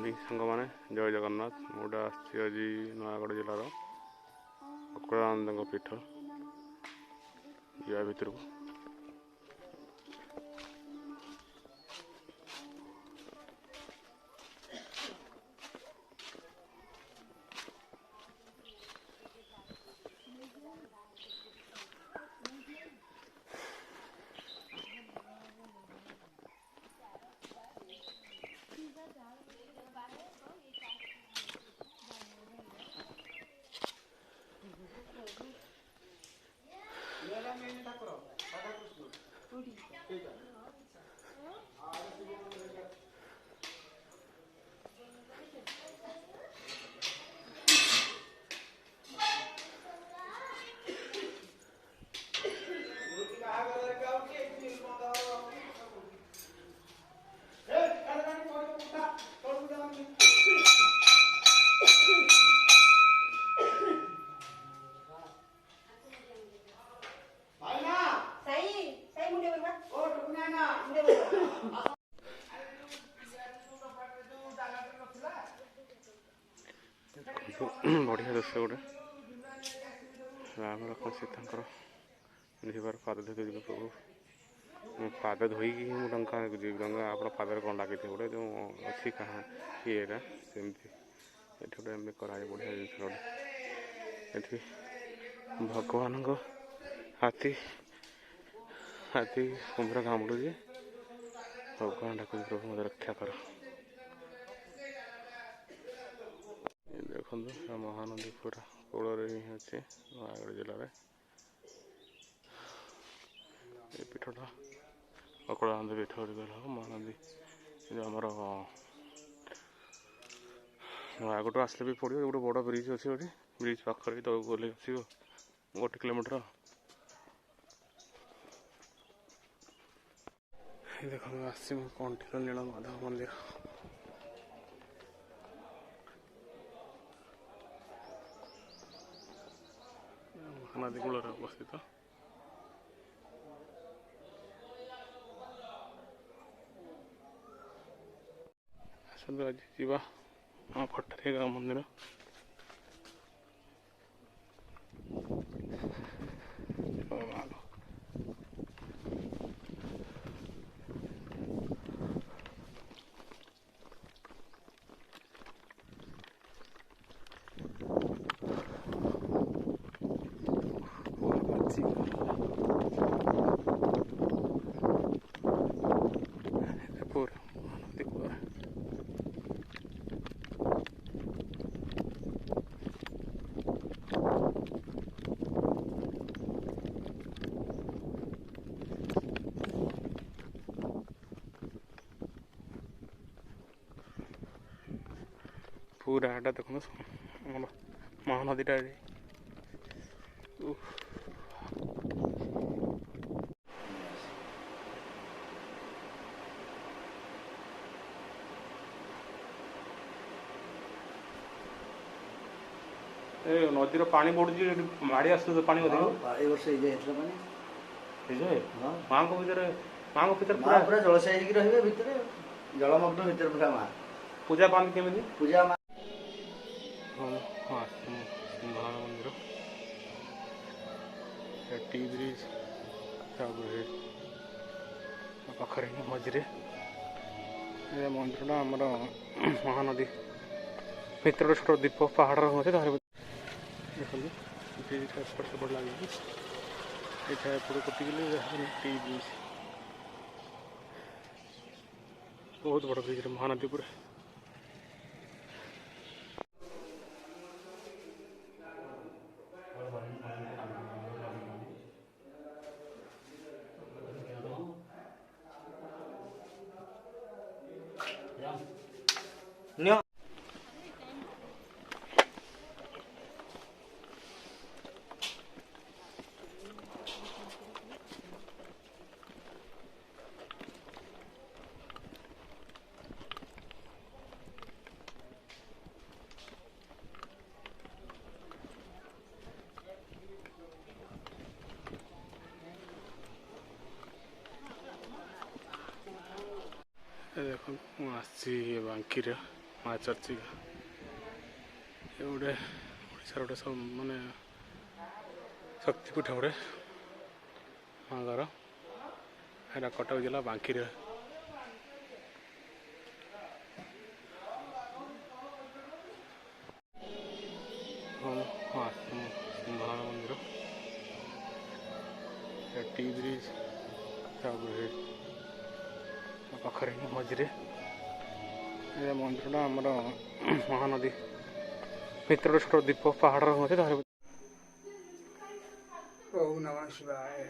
Morning सांगमाने जय जगन्नाथ गोटे आज नयागढ़ जिलार अकुलानंद पीठ या भितर को बढ़िया दृश्य गोटे राम लक्ष्मण सीता जीवार पाद धोई जी प्रभु पाद धोईकी डंका जी डंगा आप पाद कौन लगे गोटे जो अच्छी कहाँ ये सेमती ये गोटे करा बढ़िया जिन गोटे ये भगवान हाथी हाथी कुंभर कामुड़ू भगवान डाक प्रभु मत रक्षा कर देखो महानदी पूरा कूल अच्छे नयागढ़ जिले में ये पीठटा अकुलानंद पीठ महानदी आमर नयागढ़ आसले भी पड़ो गोटे बड़ ब्रिज अच्छे गोटे ब्रिज पाखे तक गले आसो 1 किलोमीटर देखो आसी कंठीर नीलमाधव मंदिर नदी कूल अवस्थित आज जीवा भट्टारिका मंदिर पूरा आटा देखो महानदीटा नदीर पानी बढ़ुची माड़ी आस पानी माँ को भीतर पूरा जलसाय भितर जलमग्न भितर पूरा माँ पूजा पानी केमी पूजा मंदिर टी ब्रिज पाखे मझे मंदिर आमर महानदी भितर छोट दीप पहाड़ देखो ब्रिज एपट सेपट लगे ये एपट कटिकल टी ब्रिज बहुत बड़ ब्रिज महानदी पूरा देखो आसी बांकी ମା ଚର୍ଚ୍ଚିକା ଏ ଗୋଟେ ଓଡ଼ିଶାର ଗୋଟେ ସବୁ ମାନେ ଶକ୍ତିପୀଠ ଗୋଟେ ମାଙ୍କର। ଏଇଟା କଟକ ଜିଲ୍ଲା ବାଙ୍କିରେ। ସିଂହନାଥ ମନ୍ଦିର ଟି ବ୍ରିଜ ତାପରେ ପାଖରେ ହିଁ ମଝିରେ ଏ ମନ୍ଦିରଟା ଆମର ମହାନଦୀ ଭିତରେ ଛୋଟ ଦ୍ୱୀପ ପାହାଡ଼ର ମଧ୍ୟ। ଓଁ ନମଃ ଶିବାୟ।